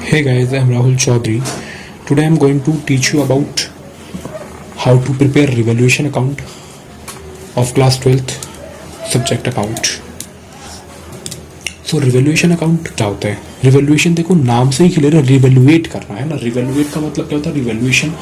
Hey guys, I'm Rahul Chaudhary. Today I'm going to teach you about how to prepare revaluation account of class 12th subject account. So revaluation account क्या होता है? Revaluation देखो नाम से ही clear है, रिवैल्यूएट करना है ना। रिवैल्यूएट का मतलब क्या होता है? रिवैल्यूएशन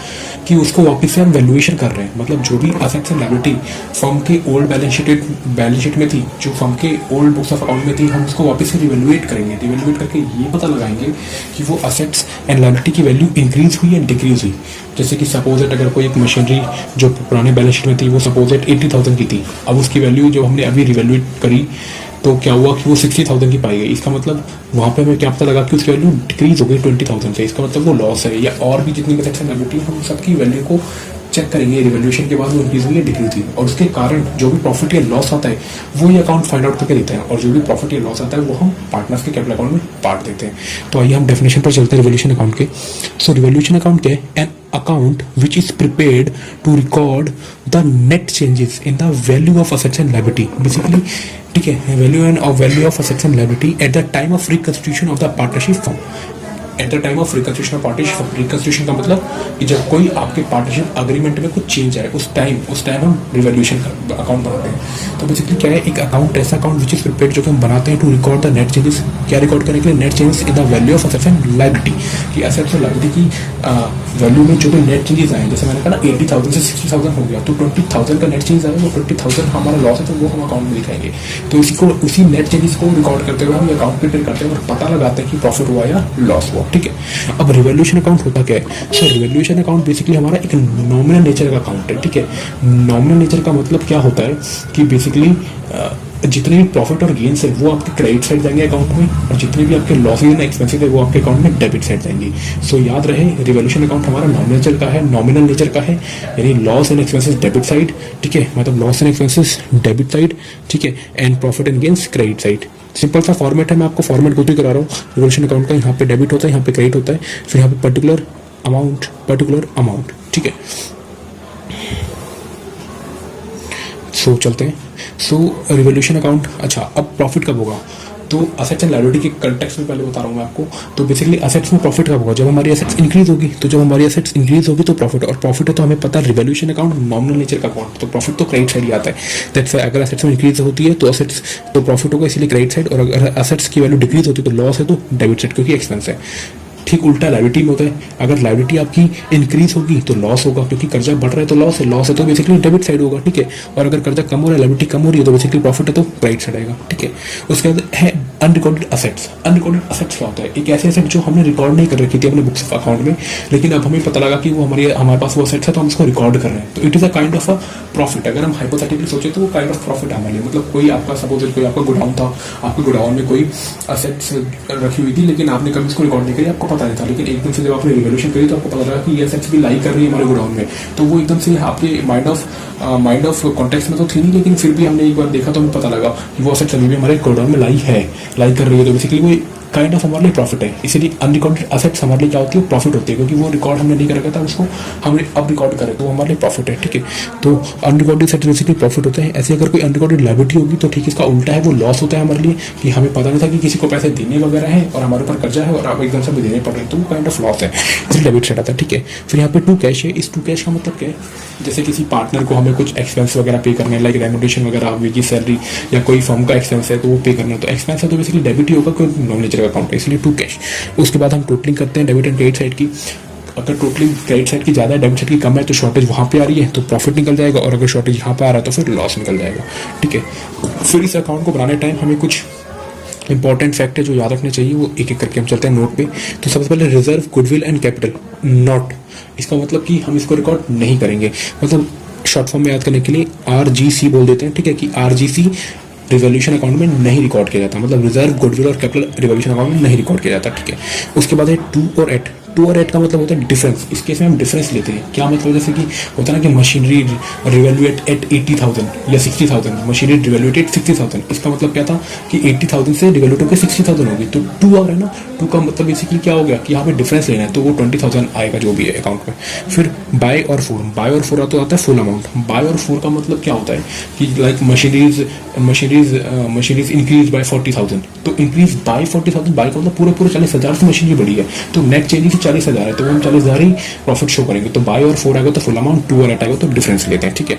कि उसको वापस से हम वैल्यूएशन कर रहे हैं, मतलब जो भी असेट्स एंड लायबिलिटी फर्म के ओल्ड बैलेंस शीट में थी, जो फर्म के ओल्ड बुक्स ऑफ अकाउंट में थी, हम उसको वापस से रिवैल्यूएट करेंगे। रिवैल्यूएट करके ये पता लगाएंगे कि वो असेट्स एंड लायबिलिटी की वैल्यू इंक्रीज हुई या डिक्रीज हुई। जैसे कि सपोज अगर कोई एक मशीनरी जो पुराने बैलेंस शीट में थी वो सपोज 80,000 की थी, अब उसकी वैल्यू जो हमने अभी रिवैल्यूएट करी तो क्या हुआ कि वो 60,000 की पाई गई। इसका मतलब वहाँ पे हमें क्या पता लगा कि उसकी वैल्यू डिक्रीज हो गई 20,000 से। इसका मतलब वो लॉस है, या और भी जितनी असेट्स एंड लायबिलिटी हम सबकी वैल्यू को चेक करेंगे रिवैल्यूएशन के बाद वो इंक्रीज हुई या डिक्रीज हुई, और उसके कारण जो भी प्रॉफिट या लॉस आता है वो ये अकाउंट फाइंड आउट करके देते हैं, और जो भी प्रॉफिट या लॉस आता है वो हम पार्टनर्स के कैपिटल अकाउंट में बांट देते हैं। तो आइए हम डेफिनेशन पर चलते हैं रिवैल्यूएशन अकाउंट के। सो रिवैल्यूएशन अकाउंट क्या है? An account which is prepared to record the net changes in the value of assets and liability, basically ठीक है, value of assets and liability at the time of reconstitution of the partnership firm। At the time of reconstruction of partnership, reconstruction का मतलब कि जब कोई आपके partnership agreement में कुछ चेंज आए उस टाइम हम रिवैल्यूएशन अकाउंट बनाते हैं। तो बेसिकली क्या है? एक अकाउंट, ऐसा अकाउंट विच इज प्रिपेयर्ड जो कि हम बनाते हैं to record the net changes. क्या रिकॉर्ड करने के लिए? Net changes in the value of assets and liability, कि असेट्स और लायबिलिटी की वैल्यू में जो भी नेट चेंजेस आए, जैसे मैंने कहा ना 80,000 से 60,000 हो गया, तो 20,000 का नेट चेंज आया, वो 20,000 हमारा लॉस है तो वो हम अकाउंट में दिखाएंगे। तो उसी नेट चेंजेस को रिकॉर्ड करते हुए हम अकाउंट प्रिपेयर करते हैं और पता लगाते हैं कि प्रॉफिट हुआ या लॉस हुआ। ठीक है, अब रिवैल्यूएशन अकाउंट होता क्या है? सो रिवैल्यूएशन अकाउंट बेसिकली हमारा एक नॉमिनल नेचर का अकाउंट है। ठीक है, नॉमिनल नेचर का मतलब क्या होता है कि बेसिकली जितने भी प्रॉफिट और गेन्स है वो आपके क्रेडिट साइड जाएंगे अकाउंट में, और जितने भी आपके लॉसेज एंड एक्सपेंसेस है वो आपके अकाउंट में डेबिट साइड जाएंगी। सो याद रहे, रिवैल्यूएशन अकाउंट हमारा नॉमिनल नेचर का है, यानी loss and expenses debit side. ठीक है, मतलब loss and expenses debit side, ठीक है, and profit and gains credit side. Simple सा फॉर्मेट है, मैं आपको फॉर्मेट को भी करा रहा हूँ। रिवैल्यूएशन अकाउंट का यहाँ पे डेबिट होता है, यहाँ पे क्रेडिट होता है, फिर यहाँ पे पर्टिकुलर अमाउंट। ठीक है, सो चलते हैं। सो रिवैल्यूएशन अकाउंट, अच्छा अब प्रॉफिट कब होगा? तो असेट्स एंड लायबिलिटी के कंटेक्स्ट में पहले बता रहा हूँ मैं आपको। तो बेसिकली असेट्स में प्रॉफिट कब होगा? जब हमारी असेट्स इंक्रीज होगी। तो जब हमारी असेट्स इंक्रीज होगी तो प्रॉफिट, और प्रॉफिट है तो हमें पता है रिवैल्यूएशन अकाउंट नॉमिनल नेचर का अकाउंट, तो प्रॉफिट तो क्रेडिट साइड ही आता है। दैट्स व्हाई अगर असेट्स में इंक्रीज होती है तो असेट्स तो प्रॉफिट होगा, इसलिए क्रेडिट साइड, और अगर असेट्स की वैल्यू डिक्रीज होती है तो लॉस है तो डेबिट साइड, क्योंकि एक्सपेंस है। ठीक उल्टा लायबिलिटी में होता है, अगर लायबिलिटी आपकी इंक्रीज होगी तो लॉस होगा, क्योंकि कर्जा बढ़ रहा है तो लॉस है तो बेसिकली डेबिट साइड होगा। ठीक है, और अगर कर्जा कम हो रहा है, लायबिलिटी कम हो रही है तो बेसिकली प्रॉफिट है तो क्रेडिट साइड आएगा। ठीक है, उसके बाद है अनरिकॉर्डेड असेट्स। अनरिकॉर्डेड असेट्स क्या होता है? एक ऐसे असेट जो हमने रिकॉर्ड नहीं कर रखी थी अपने बुक्स ऑफ अकाउंट में, लेकिन अब हमें पता लगा कि वो हमारे पास वो असेट्स है तो हम उसको रिकॉर्ड कर रहे हैं, तो it is a kind of a profit. अगर हम हाइपोथेटिकली सोचे तो वो काइंड ऑफ प्रॉफिट है हमारे लिए। मतलब कोई आपका सपोज कोई आपका गोडाउन था, आपके गोडाउन में कोई असेट्स रखी हुई थी, लेकिन आपने कभी उसको रिकॉर्ड नहीं करी, आपको पता नहीं था, लेकिन एकदम से जब आपने रिवैल्यूएशन करी तो आपको पता लगा कि ये असेट्स भी लाई कर रही है हमारे गोडाउन में, तो वो एकदम से आपके माइंड ऑफ कॉन्टेक्स्ट में तो थी नहीं, लेकिन फिर भी हमने एक बार देखा तो हमें पता लगा कि वो असेट्स अभी भी हमारे गोडाउन में लाई कर रही है, तो बेसिकली वो काइंड ऑफ हमारे लिए प्रॉफिट है। इसीलिए अनरिकॉर्डेड असेट्स हमारे लिए क्या होती है? प्रॉफिट होती है, क्योंकि वो रिकॉर्ड हमने नहीं कर रखा था, उसको हमने अब रिकॉर्ड करें तो हमारे लिए प्रॉफिट है। ठीक है, तो अनरिकॉर्डेड असेट्स बेसिकली प्रॉफिट होते हैं। ऐसे अगर कोई अनरिकॉर्डेड लायबिलिटी होगी तो ठीक इसका उल्टा है, वो लॉस होता है हमारे लिए, कि हमें पता नहीं था कि किसी को पैसे देने वगैरह है और हमारे ऊपर कर्जा है और आप एकदम से हमें देने पड़ रहे हैं, तो वो काइंड ऑफ लॉस है, इसलिए डेबिट साइड आता है। ठीक है, फिर यहाँ पे टू कैश है। इस टू कैश का मतलब क्या है? जैसे किसी पार्टनर को हमें कुछ एक्सपेंस वगैरह पे करना है, लाइक रेमुनरेशन वगैरह, वेजी सैलरी, या कोई फर्म का एक्सपेंस है तो वो पे करना है, तो एक्सपेंस है तो बेसिकली डेबिट ही होगा, कोई नॉमिनल नेचर का अकाउंट है, इसलिए टू कैश। उसके बाद हम टोटलिंग करते हैं डेबिट एंड क्रेडिट साइड की। अगर टोटलिंग क्रेडिट साइड की ज़्यादा है, डेबिट साइड की कम है, तो शॉर्टेज वहाँ पे आ रही है तो प्रॉफिट निकल जाएगा, और अगर शॉर्टेज यहाँ पे आ रहा है तो फिर लॉस निकल जाएगा। ठीक है, फिर इस अकाउंट को बनाने टाइम हमें कुछ इंपॉर्टेंट फैक्ट है जो याद रखने चाहिए, वो एक एक करके हम चलते हैं नोट पे। तो सबसे पहले reserve, goodwill and capital not, इसका मतलब कि हम इसको रिकॉर्ड नहीं करेंगे, मतलब शॉर्ट फॉर्म में याद करने के लिए RGC बोल देते हैं। ठीक है, कि RGC रिवैल्यूएशन अकाउंट में नहीं रिकॉर्ड किया जाता, मतलब रिजर्व, गुडविल और कैपिटल रिवैल्यूएशन अकाउंट में नहीं रिकॉर्ड किया जाता। ठीक है, उसके बाद है टू और एट। टू और एट का मतलब होता है डिफरेंस। इस केस में हम डिफरेंस लेते हैं। क्या मतलब, जैसे कि होता है ना कि मशीनरी रिवैल्यूएट एट 80,000 या 60,000, मशीनरी रिवैल्यूएट 60,000। इसका मतलब क्या था कि 80,000 से रिवैल्यूएट होकर 60,000 होगी। तो टू आ रहा है ना, टू का मतलब बेसिकली क्या हो गया कि यहाँ पे डिफरेंस लेना है, तो वो 20,000 आएगा जो भी है अकाउंट में। फिर बाय और फोर, बाय और फोर तो आता है फुल अमाउंट। बाय और फोर का मतलब क्या होता है कि लाइक मशीनरीज इंक्रीज बाय 40,000, तो इंक्रीज बाय 40,000, बाय का मतलब पूरे 40,000 से मशीनरी बढ़ी है, तो नेट चेंज ही 40,000 है, तो वो हम 40,000 ही प्रॉफिट शो करेंगे। तो बाय और फोर आएगा तो फुल अमाउंट, टू और एट आएगा तो डिफरेंस लेते हैं, ठीक है।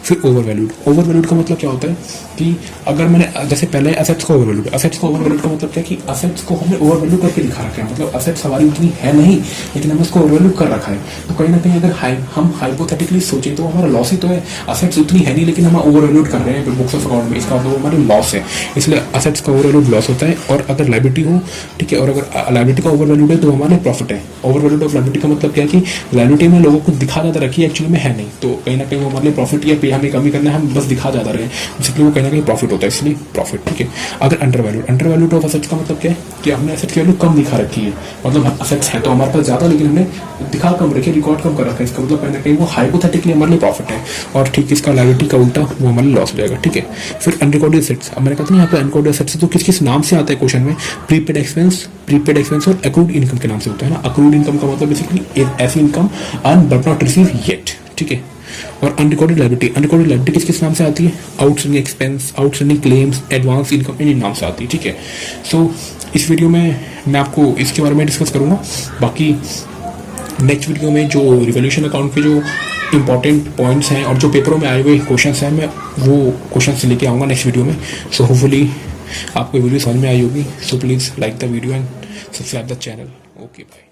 फिर ओवर वैल्यूड, ओवर वैल्यूड का मतलब क्या होता है कि अगर मैंने जैसे पहले एसेट्स को ओवर वैल्यूड, एसेट्स को ओवर वैल्यूड का मतलब क्या कि एसेट्स को हमने ओवर वैल्यू करके दिखा रखा है, मतलब एसेट्स हमारी उतनी है नहीं लेकिन हमने उसको ओवर वैल्यू कर रखा है। तो कहीं ना कहीं अगर हम हाइपोथेटिकली सोचें तो हमारा लॉस ही तो है, एसेट्स उतनी है नहीं लेकिन हम ओवर वैल्यूड कर रहे हैं बुक्स ऑफ अकाउंट में, इसका मतलब हमारी लॉस है, इसलिए एसेट्स का ओवर वैल्यूड लॉस होता है। और अगर लायबिलिटी हो, ठीक है, और अगर लायबिलिटी का ओवर वैल्यूड है तो हमारे प्रॉफिट है। ओवर वैल्यूड ऑफ लायबिलिटी का मतलब क्या है कि लायबिलिटी में लोगों को दिखा ज्यादा रखी है, एक्चुअली में है नहीं, तो कहीं ना कहीं वो हमारे प्रॉफिट या पे हमें कमी करना है, हम बस दिखा ज्यादा रहे हैं, इसलिए वो कहीं ना कहीं प्रॉफिट होता है, इसलिए प्रॉफिट, ठीक है। अगर अंडर वैल्यूड ऑफ एसेट्स का मतलब क्या है कि हमने एसेट की वैल्यू कम दिखा रखी है, मतलब एसेट्स है तो हमारे पास ज्यादा लेकिन हमने दिखा कम रखी है, रिकॉर्ड कम कर रखा है, इसका मतलब कहीं ना कहीं वो हाइपोथेटिकली हमारे लिए प्रॉफिट है, और ठीक इसका लायबिलिटी का उल्टा वो हमारे लॉस हो जाएगा, ठीक है। फिर अनरिकॉर्डेड एसेट्स, अब मैंने कहा था यहाँ पे अनरिकॉर्डेड एसेट्स तो किस किस नाम से आता है क्वेश्चन में, प्रीपेड एक्सपेंस और अक्रूड इनकम के नाम से होता है ना। अक्रूड इनकम का मतलब बेसिकली ऐसी income earn but not receive yet, ठीक है। और अनरिकॉर्डेड लायबिलिटी किस किस नाम से आती है, outstanding expense, outstanding claims, advance income, इन नाम से आती है, ठीक है। सो इस वीडियो में मैं आपको इसके बारे में डिस्कस करूंगा, बाकी नेक्स्ट वीडियो में जो रिवोल्यूशन अकाउंट के जो इंपॉर्टेंट पॉइंट्स हैं और जो पेपरों में आए हुए क्वेश्चंस हैं मैं वो क्वेश्चंस लेके आऊँगा नेक्स्ट वीडियो में। सो होपफुली आपको वीडियो समझ में आई होगी। So please like the video and subscribe the channel. Okay bye.